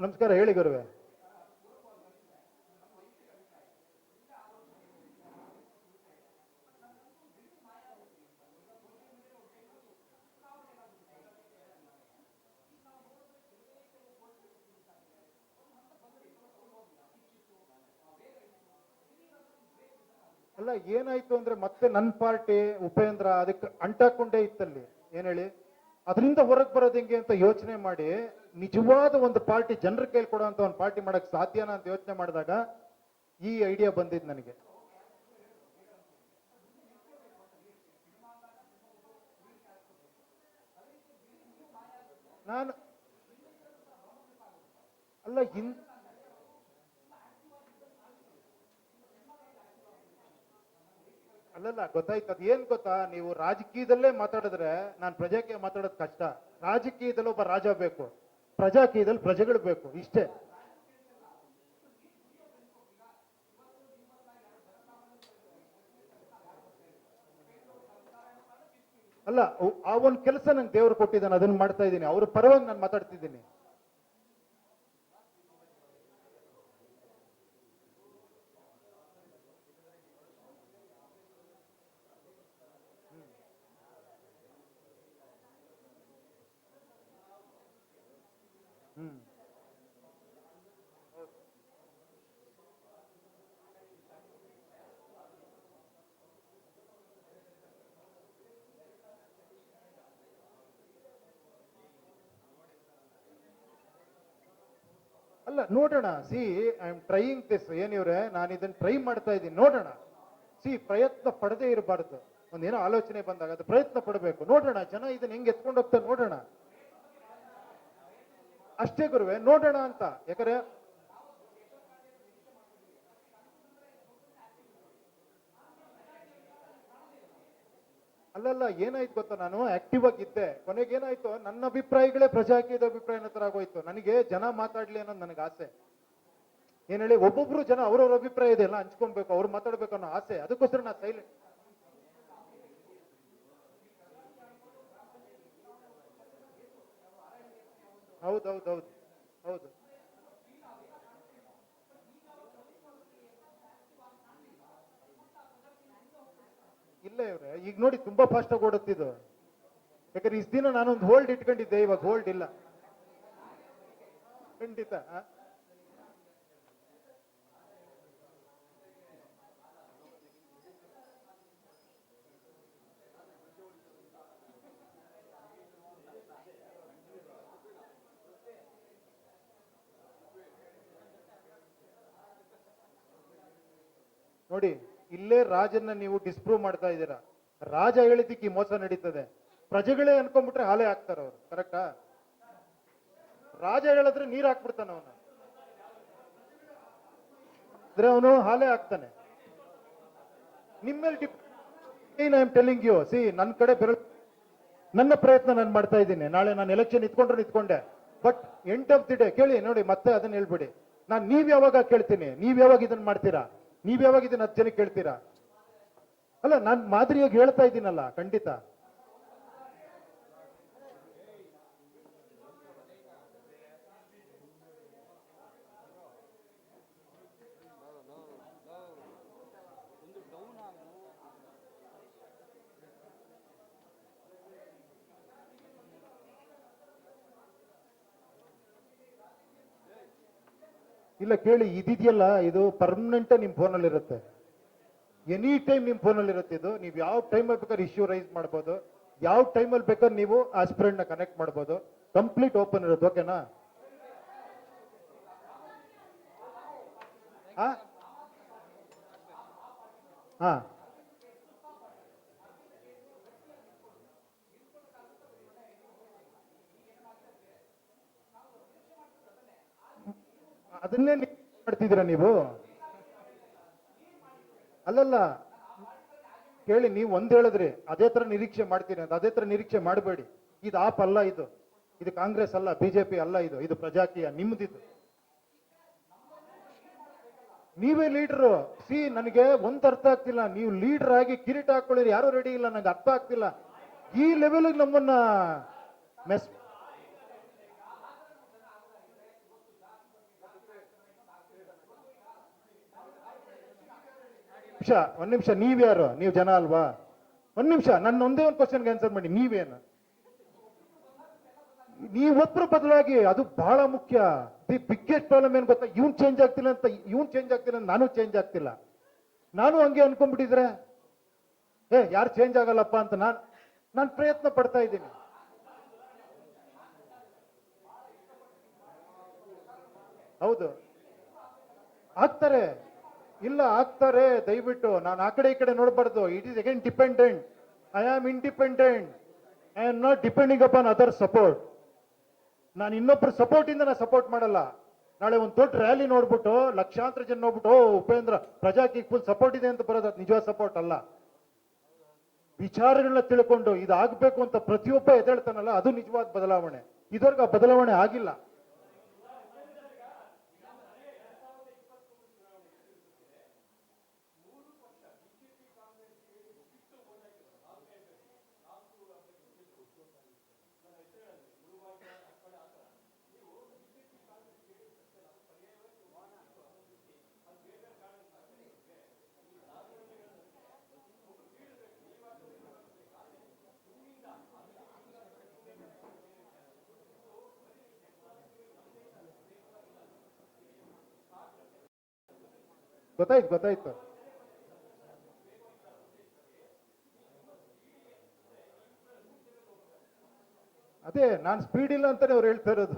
ನಮಸ್ಕಾರ, ಹೇಳಿ ಗುರುವೆ. ಅಲ್ಲ, ಏನಾಯ್ತು ಅಂದ್ರೆ ಮತ್ತೆ ನನ್ನ ಪಾರ್ಟಿ ಉಪೇಂದ್ರ ಅದಕ್ಕೆ ಅಂಟಾಕೊಂಡೇ ಇತ್ತಲ್ಲಿ. ಏನ್ ಹೇಳಿ, ಅದರಿಂದ ಹೊರಗೆ ಬರೋದು ಹೆಂಗೆ ಅಂತ ಯೋಚನೆ ಮಾಡಿ, ನಿಜವಾದ ಒಂದು ಪಾರ್ಟಿ ಜನರ ಕೈಲಿ ಕೊಡುವಂತ ಒಂದು ಪಾರ್ಟಿ ಮಾಡಕ್ ಸಾಧ್ಯನಾ ಅಂತ ಯೋಚನೆ ಮಾಡಿದಾಗ ಈ ಐಡಿಯಾ ಬಂದಿದ್ ನನಗೆ. ನಾನು ಅಲ್ಲ ಅಲ್ಲಲ್ಲ, ಗೊತ್ತಾಯ್ತು. ಅದ್ ಏನ್ ಗೊತ್ತಾ, ನೀವು ರಾಜಕೀಯದಲ್ಲೇ ಮಾತಾಡಿದ್ರೆ ನಾನು ಪ್ರಜಾಕೀಯ ಮಾತಾಡೋದು ಕಷ್ಟ. ರಾಜಕೀಯದಲ್ಲಿ ಒಬ್ಬ ರಾಜ ಬೇಕು, ಪ್ರಜಾಕೀಯದಲ್ಲಿ ಪ್ರಜೆಗಳು ಬೇಕು, ಇಷ್ಟೇ. ಅಲ್ಲ, ಆ ಒಂದು ಕೆಲಸ ನಂಗೆ ದೇವರು ಕೊಟ್ಟಿದ್ದಾನೆ, ಅದನ್ನ ಮಾಡ್ತಾ ಇದ್ದೀನಿ. ಅವ್ರ ಪರವಾಗಿ ನಾನು ಮಾತಾಡ್ತಿದ್ದೀನಿ. ಹ್ಮ್ ಅಲ್ಲ, ನೋಡೋಣ. See, I am trying this. Anyway, ನಾನು ಇದನ್ನ ಟ್ರೈ ಮಾಡ್ತಾ ಇದ್ದೀನಿ, ನೋಡೋಣ. ಸಿ, ಪ್ರಯತ್ನ ಪಡದೇ ಇರಬಾರ್ದು. ಒಂದೇನೋ ಆಲೋಚನೆ ಬಂದಾಗ ಅದು ಪ್ರಯತ್ನ ಪಡಬೇಕು. ನೋಡೋಣ, ಜನ ಇದನ್ನ ಹೆಂಗ್ ಎತ್ಕೊಂಡು ಹೋಗ್ತಾರೆ ನೋಡೋಣ. ಅಷ್ಟೇ ಗುರುವೆ, ನೋಡೋಣ ಅಂತ. ಯಾಕಂದ್ರೆ ಅಲ್ಲಲ್ಲ, ಏನಾಯ್ತು ಗೊತ್ತಾ, ನಾನು ಆಕ್ಟಿವ್ ಆಗಿದ್ದೆ. ಕೊನೆಗೆ ಏನಾಯ್ತು, ನನ್ನ ಅಭಿಪ್ರಾಯಗಳೇ ಪ್ರಜಾಕೀಯದ ಅಭಿಪ್ರಾಯ ತರ ಆಗೋಯ್ತು. ನನಗೆ ಜನ ಮಾತಾಡ್ಲಿ ಅನ್ನೋದು ನನಗೆ ಆಸೆ. ಏನ್ ಹೇಳಿ, ಒಬ್ಬೊಬ್ರು ಜನ ಅವ್ರವ್ರ ಅಭಿಪ್ರಾಯ ಇದೆ ಎಲ್ಲ ಹಂಚ್ಕೊಬೇಕು, ಅವ್ರು ಮಾತಾಡ್ಬೇಕು ಅನ್ನೋ ಆಸೆ. ಅದಕ್ಕೋಸ್ಕರ ನಾ ಸೈಲೆಂಟ್. ಹೌದೌದೌದು, ಹೌದು. ಇಲ್ಲ ಇವ್ರೆ, ಈಗ ನೋಡಿ ತುಂಬಾ ಫಾಸ್ಟ್ ಆಗಿ ಓಡುತ್ತಿದ್ದು. ಯಾಕಂದ್ರೆ ಇಷ್ಟ ದಿನ ನಾನೊಂದು ಹೋಲ್ಡ್ ಇಟ್ಕೊಂಡಿದ್ದೆ, ಇವಾಗ ಹೋಲ್ಡ್ ಇಲ್ಲ. ಖಂಡಿತ. ನೋಡಿ, ಇಲ್ಲೇ ರಾಜನ್ನ ನೀವು ಡಿಸ್ಪ್ರೂವ್ ಮಾಡ್ತಾ ಇದ್ದೀರಾ. ರಾಜ ಹೇಳಿದ್ದಕ್ಕೆ ಈ ಮೋಸ ನಡೀತದೆ. ಪ್ರಜೆಗಳೇ ಅನ್ಕೊಂಡ್ಬಿಟ್ರೆ ಹಾಲೆ ಹಾಕ್ತಾರ ಅವ್ರು. ಕರೆಕ್ಟಾ? ರಾಜ ಹೇಳಿದ್ರೆ ನೀರ್ ಹಾಕ್ಬಿಡ್ತಾನ ಅವನು, ಅಂದ್ರೆ ಅವನು ಹಾಲೆ ಹಾಕ್ತಾನೆ. ನಿಮ್ಮೇಲೆ I am telling you, see, ನನ್ನ ಕಡೆ ನನ್ನ ಪ್ರಯತ್ನ ನಾನು ಮಾಡ್ತಾ ಇದ್ದೀನಿ. ನಾಳೆ ನಾನು ಎಲೆಕ್ಷನ್ ನಿಂತ್ಕೊಂಡೆ. But end of the day ಕೇಳಿ ನೋಡಿ, ಮತ್ತೆ ಅದನ್ನ ಹೇಳ್ಬಿಡಿ. ನೀವ್ ಯಾವಾಗ ಕೇಳ್ತೀನಿ, ನೀವ್ ಯಾವಾಗ ಇದನ್ನ ಮಾಡ್ತೀರಾ, ನೀವ್ ಯಾವಾಗ ಇದನ್ನ 10 ಜನಕ್ಕೆ ಕೇಳ್ತೀರಾ? ಅಲ್ಲ, ನಾನ್ ಮಾದರಿಯಾಗಿ ಹೇಳ್ತಾ ಇದ್ದೀನಲ್ಲ, ಖಂಡಿತ. ಒಂದು ಡೌನ್ ಆಗು. ಇಲ್ಲ ಕೇಳಿ, ಇದಿದೆಯಲ್ಲ, ಇದು ಪರ್ಮನೆಂಟ್ ನಿಮ್ ಫೋನಲ್ಲಿ ಇರುತ್ತೆ. ಎನಿ ಟೈಮ್ ನಿಮ್ ಫೋನಲ್ಲಿ ಇರುತ್ತೆ ಇದು. ನೀವು ಯಾವ ಟೈಮಲ್ಲಿ ಬೇಕಾದ್ರೆ ಇಶ್ಯೂ ರೈಸ್ ಮಾಡ್ಬೋದು, ಯಾವ ಟೈಮಲ್ಲಿ ಬೇಕಾದ್ರೆ ನೀವು ಆಸ್ಪಿರೆಂಟ್ ನ ಕನೆಕ್ಟ್ ಮಾಡ್ಬೋದು. ಕಂಪ್ಲೀಟ್ ಓಪನ್ ಇರುತ್ತೆ. ಓಕೆನಾ? ಹಾ, ಅದನ್ನೇ ಮಾಡ್ತಿದ್ದೀರಾ ನೀವು? ಅಲ್ಲಲ್ಲ, ಕೇಳಿ, ನೀವು ಒಂದ್ ಹೇಳಿದ್ರಿ ಅದೇ ತರ ನಿರೀಕ್ಷೆ ಮಾಡ್ತೀನಿ ಅಂತ. ಅದೇ ತರ ನಿರೀಕ್ಷೆ ಮಾಡಬೇಡಿ. ಇದು ಆಪ್ ಅಲ್ಲ, ಇದು ಕಾಂಗ್ರೆಸ್ ಅಲ್ಲ, ಬಿಜೆಪಿ ಅಲ್ಲ, ಇದು ಪ್ರಜಾಕೀಯ, ನಿಮ್ದಿದು. ನೀವೇ ಲೀಡರು. ನನಗೆ ಒಂದ್ ಅರ್ಥ ಆಗ್ತಿಲ್ಲ, ನೀವು ಲೀಡರ್ ಆಗಿ ಕಿರೀಟ ಹಾಕೊಳ್ಳಿರಿ, ಯಾರು ರೆಡಿ ಇಲ್ಲ, ನಂಗೆ ಅರ್ಥ ಆಗ್ತಿಲ್ಲ. ಈ ಲೆವೆಲ್ ನಮ್ಮನ್ನ ಮೆಸ್ ಒಂದ್ ನಿಮಿಷ, ನೀವ್ಯಾರು? ನೀವು ಜನ ಅಲ್ವಾ? ಒಂದ್ ನಿಮಿಷ, ನನ್ನ ಒಂದೇ ಒಂದು ಕ್ವಶನ್ಗೆ ಆನ್ಸರ್ ಮಾಡಿ. ನೀವೇನು? ನೀವೊಬ್ರು ಬದಲಾಗಿ, ಅದು ಬಹಳ ಮುಖ್ಯ. ದಿ ಬಿಗ್ಗೆಸ್ಟ್ ಪ್ರಾಬ್ಲಮ್ ಏನ್ ಗೊತ್ತಾ? ಇವ್ನ್ ಚೇಂಜ್ ಆಗ್ತಿಲ್ಲ ಅಂತ ನಾನು ಚೇಂಜ್ ಆಗ್ತಿಲ್ಲ. ನಾನು ಹಂಗೆ ಅನ್ಕೊಂಡ್ಬಿಟ್ಟಿದ್ರೆ ಯಾರು ಚೇಂಜ್ ಆಗಲ್ಲಪ್ಪ ಅಂತ ನಾನು ಪ್ರಯತ್ನ ಪಡ್ತಾ ಇದ್ದೀನಿ. ಹೌದು, ಆಗ್ತಾರೆ. ಇಲ್ಲ, ಆಗ್ತಾರೆ. ದಯವಿಟ್ಟು ನಾನು ಆ ಕಡೆ ಈ ಕಡೆ ನೋಡಬಾರ್ದು. It is again dependent. I am independent. I am not depending upon other support. ನಾನು ಇನ್ನೊಬ್ಬರು ಸಪೋರ್ಟ್ ಇಂದ ನಾನು ಸಪೋರ್ಟ್ ಮಾಡಲ್ಲ. ನಾಳೆ ಒಂದು ದೊಡ್ಡ ರ್ಯಾಲಿ ನೋಡ್ಬಿಟ್ಟು ಲಕ್ಷಾಂತರ ಜನ ನೋಡ್ಬಿಟ್ಟು ಉಪೇಂದ್ರ ಪ್ರಜಾಕೀಯ ಫುಲ್ ಸಪೋರ್ಟ್ ಇದೆ ಅಂತ ಬರೋದು, ಅದು ನಿಜವಾದ ಸಪೋರ್ಟ್ ಅಲ್ಲ. ವಿಚಾರಗಳನ್ನ ತಿಳ್ಕೊಂಡು ಇದಾಗಬೇಕು ಅಂತ ಪ್ರತಿಯೊಬ್ಬ ಎದ್ದೇಳ್ತಾನಲ್ಲ, ಅದು ನಿಜವಾದ ಬದಲಾವಣೆ. ಇದುವರೆಗೂ ಆ ಬದಲಾವಣೆ ಆಗಿಲ್ಲ. ಗೊತ್ತಾಯ್ತು. ಅದೇ ನಾನು ಸ್ಪೀಡ್ ಇಲ್ಲ ಅಂತಾನೆ ಅವ್ರು ಹೇಳ್ತಾ ಇರೋದು.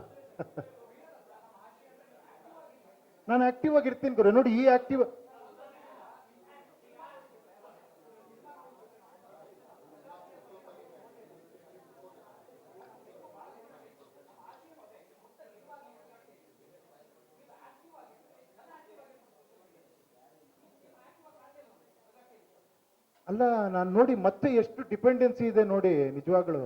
ನಾನು ಆಕ್ಟಿವ್ ಆಗಿರ್ತೀನಿ ಗುರು. ನೋಡಿ, ಈ ಆಕ್ಟಿವ್ ಅಲ್ಲ. ನಾನು ನೋಡಿ ಮತ್ತೆ ಎಷ್ಟು ಡಿಪೆಂಡೆನ್ಸಿ ಇದೆ ನೋಡಿ, ನಿಜವಾಗ್ಲು.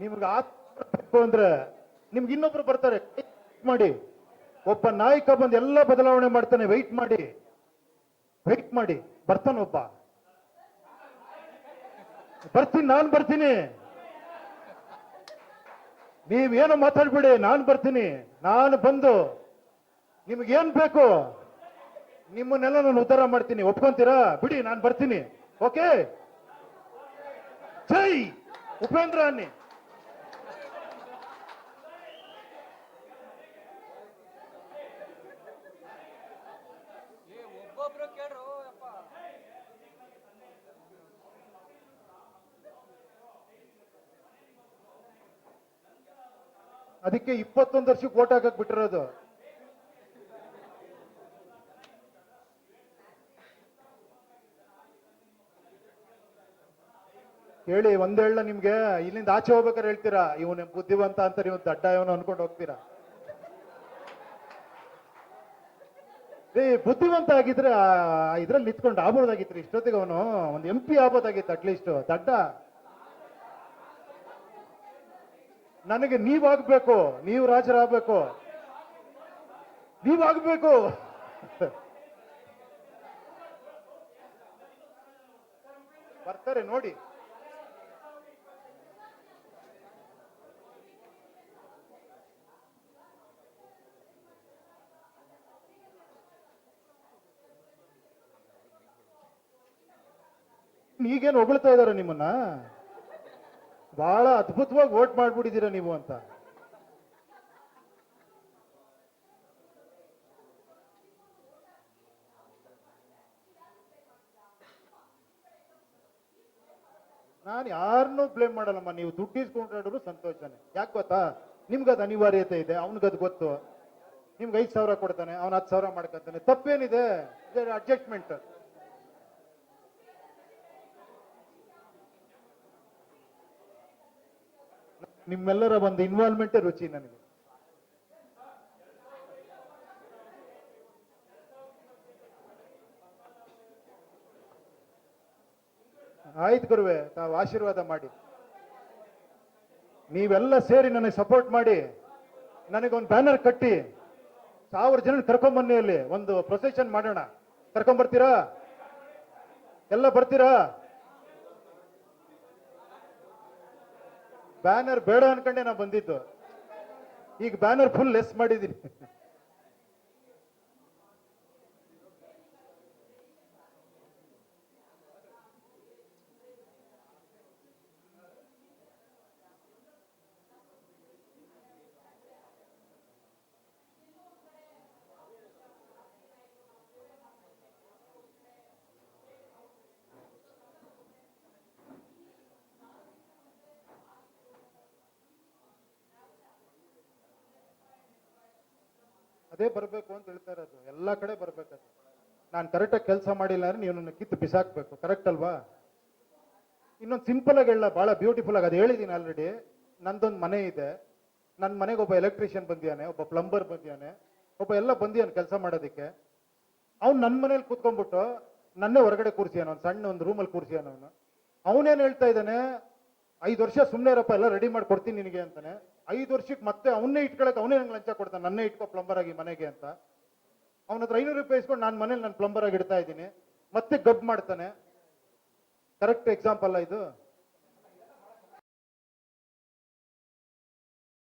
ನಿಮ್ಗೆ ಆತ್ಮ ಅಂದ್ರೆ ನಿಮ್ಗೆ ಇನ್ನೊಬ್ರು ಬರ್ತಾರೆ, ಮಾಡಿ. ಒಬ್ಬ ನಾಯಕ ಬಂದು ಎಲ್ಲ ಬದಲಾವಣೆ ಮಾಡ್ತಾನೆ. ವೆಯ್ಟ್ ಮಾಡಿ, ಬರ್ತಾನೆ ಒಬ್ಬ. ನಾನು ಬರ್ತೀನಿ. ನೀವೇನು ಮಾತಾಡ್ಬೇಡಿ, ನಾನು ಬರ್ತೀನಿ. ನಾನು ಬಂದು ನಿಮ್ಗೇನ್ ಬೇಕು ನಿಮ್ಮನ್ನೆಲ್ಲ ನಾನು ಉದ್ಧಾರ ಮಾಡ್ತೀನಿ. ಒಪ್ಕೊಂತೀರಾ? ಬಿಡಿ, ನಾನು ಬರ್ತೀನಿ. ಓಕೆ, ಜೈ ಉಪೇಂದ್ರ ಅನ್ನಿ. ಒಬ್ಬೊಬ್ರು ಕೇಳ್ರು ಅಪ್ಪ. ಅದಕ್ಕೆ 21 ವರ್ಷಕ್ಕೆ ಓಟ್ ಹಾಕಕ್ ಬಿಟ್ಟಿರೋದು. ಹೇಳಿ, ಒಂದೇಳ ನಿಮ್ಗೆ ಇಲ್ಲಿಂದ ಆಚೆ ಹೋಗ್ಬೇಕಾದ್ರೆ ಹೇಳ್ತೀರಾ, ಇವನ ಬುದ್ಧಿವಂತ ಅಂತ, ನೀವು ದಡ್ಡ ಇವನು ಅನ್ಕೊಂಡು ಹೋಗ್ತೀರಾ. ಬುದ್ಧಿವಂತ ಆಗಿದ್ರೆ ಇದ್ರಲ್ಲಿ ನಿಂತ್ಕೊಂಡು ಆಗ್ಬೋದಾಗಿತ್ರಿ. ಇಷ್ಟೊತ್ತಿಗೆ ಅವನು ಒಂದು MP ಆಗ್ಬೋದಾಗಿತ್ತು ಅಟ್ಲೀಸ್ಟ್. ದಡ್ಡ. ನನಗೆ ನೀವಾಗ್ಬೇಕು, ನೀವು ರಾಜರಾಗಬೇಕು, ನೀವಾಗಬೇಕು. ಬರ್ತಾರೆ ನೋಡಿ. ಈಗೇನು ಹೊಗಳ್ತಾ ಇದಾರೆ ನಿಮ್ಮನ್ನ? ಬಹಳ ಅದ್ಭುತವಾಗಿ ವೋಟ್ ಮಾಡ್ಬಿಟ್ಟಿದ್ದೀರಾ ನೀವು ಅಂತ. ನಾನು ಯಾರನ್ನೂ ಬ್ಲೇಮ್ ಮಾಡಲ್ಲಮ್ಮ. ನೀವು ದುಡ್ಡು ಇಸ್ಕೊಂಡ್ರು ಸಂತೋಷನೇ. ಯಾಕೆ ಗೊತ್ತಾ? ನಿಮ್ಗದು ಅನಿವಾರ್ಯತೆ ಇದೆ, ಅವನಿಗದು ಗೊತ್ತು. ನಿಮ್ಗೆ 5,000 ಕೊಡ್ತಾನೆ, ಅವ್ನು 10,000 ಮಾಡ್ಕೊತಾನೆ. ತಪ್ಪೇನಿದೆ? ಅಡ್ಜಸ್ಟ್ಮೆಂಟ್. ನಿಮ್ಮೆಲ್ಲರ ಒಂದು ಇನ್ವಾಲ್ವ್ಮೆಂಟೇ ರುಚಿ ನನಗೆ. ಆಯ್ತು ಗುರುವೆ, ತಾವು ಆಶೀರ್ವಾದ ಮಾಡಿ. ನೀವೆಲ್ಲ ಸೇರಿ ನನಗೆ ಸಪೋರ್ಟ್ ಮಾಡಿ, ನನಗೊಂದು ಬ್ಯಾನರ್ ಕಟ್ಟಿ 1000 ಜನ ಕರ್ಕೊಂಬನ್ನಿ, ಅಲ್ಲಿ ಒಂದು ಪ್ರೊಸೆಷನ್ ಮಾಡೋಣ. ಕರ್ಕೊಂಬರ್ತೀರಾ? ಎಲ್ಲ ಬರ್ತೀರಾ? ಬ್ಯಾನರ್ ಬೇಡ ಅನ್ಕೊಂಡೆ ನಾ ಬಂದಿದ್ದು, ಈಗ ಬ್ಯಾನರ್ ಫುಲ್ ಲೆಸ್ ಮಾಡಿದ್ದೀನಿ. ಅದೇ ಬರಬೇಕು ಅಂತ ಹೇಳ್ತಾ ಇರೋದು, ಎಲ್ಲ ಕಡೆ ಬರ್ಬೇಕದು. ನಾನು ಕರೆಕ್ಟಾಗಿ ಕೆಲಸ ಮಾಡಿಲ್ಲ ಅಂದ್ರೆ ನೀವು ನನ್ನ ಕಿತ್ತು ಬಿಸಾಕ್ಬೇಕು, ಕರೆಕ್ಟ್ ಅಲ್ವಾ? ಇನ್ನೊಂದು ಸಿಂಪಲ್ ಆಗಿ ಹೇಳ, ಬಹಳ ಬ್ಯೂಟಿಫುಲ್ ಆಗಿ ಅದು ಹೇಳಿದ್ದೀನಿ ಆಲ್ರೆಡಿ. ನಂದೊಂದು ಮನೆ ಇದೆ, ನನ್ನ ಮನೆಗೆ ಒಬ್ಬ ಎಲೆಕ್ಟ್ರಿಷಿಯನ್ ಬಂದಿಯಾನೆ, ಒಬ್ಬ ಪ್ಲಂಬರ್ ಬಂದಿಯಾನೆ, ಒಬ್ಬ ಎಲ್ಲ ಬಂದಿಯಾನೆ ಕೆಲಸ ಮಾಡೋದಕ್ಕೆ. ಅವ್ನು ನನ್ನ ಮನೇಲಿ ಕೂತ್ಕೊಂಡ್ಬಿಟ್ಟು ನನ್ನೇ ಹೊರಗಡೆ ಕೂರ್ಸಿಯಾನ, ಒಂದು ಸಣ್ಣ ಒಂದು ರೂಮಲ್ಲಿ ಕೂರ್ಸಿಯಾನ. ಅವನೇನು ಹೇಳ್ತಾ ಇದ್ದಾನೆ, 5 ವರ್ಷ ಸುಮ್ಮನೆ ಇರಪ್ಪ, ಎಲ್ಲ ರೆಡಿ ಮಾಡಿ ಕೊಡ್ತೀನಿ ನಿನಗೆ ಅಂತಾನೆ. 5 ವರ್ಷಕ್ಕೆ ಮತ್ತೆ ಅವನ್ನೇ ಇಟ್ಕೊಳಕ್ಕೆ ಅವನೇ ನಂಗೆ ಲಂಚ ಕೊಡ್ತಾನೆ, ನನ್ನೇ ಇಟ್ಕೋ ಪ್ಲಂಬರ್ ಆಗಿ ಮನೆಗೆ ಅಂತ. ಅವನ ಹತ್ರ 500 ರೂಪಾಯಿ ಇಸ್ಕೊಂಡು ನಾನು ಮನೇಲಿ ನಾನು ಪ್ಲಂಬರ್ ಆಗಿ ಇಡ್ತಾ ಇದ್ದೀನಿ, ಮತ್ತೆ ಗಬ್ ಮಾಡ್ತಾನೆ. ಕರೆಕ್ಟ್ ಎಕ್ಸಾಂಪಲ್ ಇದು.